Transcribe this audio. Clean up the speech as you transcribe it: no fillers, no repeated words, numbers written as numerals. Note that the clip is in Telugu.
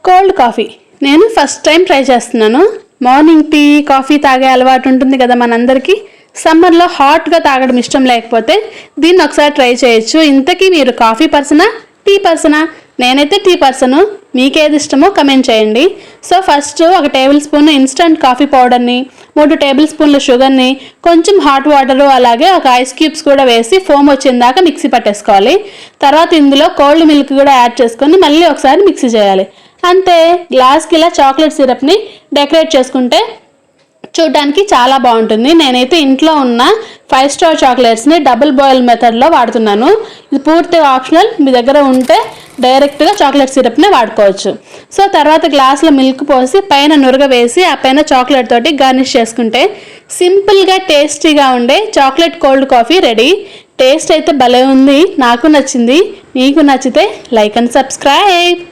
కోల్డ్ కాఫీ నేను ఫస్ట్ టైం ట్రై చేస్తున్నాను. మార్నింగ్ టీ కాఫీ తాగే అలవాటు ఉంటుంది కదా మనందరికీ. సమ్మర్లో హాట్గా తాగడం ఇష్టం లేకపోతే దీన్ని ఒకసారి ట్రై చేయొచ్చు. ఇంతకీ మీరు కాఫీ పర్సనా టీ పర్సనా? నేనైతే టీ పర్సను. మీకేది ఇష్టమో కమెంట్ చేయండి. So first 1 table spoon instant coffee పౌడర్ని, 3 టేబుల్ స్పూన్ల షుగర్ని, కొంచెం హాట్ వాటరు, అలాగే ఒక ఐస్ క్యూబ్స్ కూడా వేసి ఫోమ్ వచ్చేదాకా మిక్సీ పట్టేసుకోవాలి. తర్వాత ఇందులో కోల్డ్ మిల్క్ కూడా యాడ్ చేసుకొని మళ్ళీ ఒకసారి మిక్సీ చేయాలి. అంతే. గ్లాస్కి ఇలా చాక్లెట్ సిరప్ని డెకరేట్ చేసుకుంటే చూడడానికి చాలా బాగుంటుంది. నేనైతే ఇంట్లో ఉన్న 5 స్టార్ చాక్లెట్స్ని డబుల్ బాయిల్ మెథడ్లో వాడుతున్నాను. ఇది పూర్తిగా ఆప్షనల్. మీ దగ్గర ఉంటే డైరెక్ట్గా చాక్లెట్ సిరప్నే వాడుకోవచ్చు. సో తర్వాత గ్లాస్లో మిల్క్ పోసి పైన నురగ వేసి ఆ పైన చాక్లెట్ తోటి గార్నిష్ చేసుకుంటే సింపుల్గా టేస్టీగా ఉండే chocolate cold coffee ready. Taste అయితే భలే ఉంది. నాకు నచ్చింది. మీకు నచ్చితే లైక్ అండ్ సబ్స్క్రైబ్.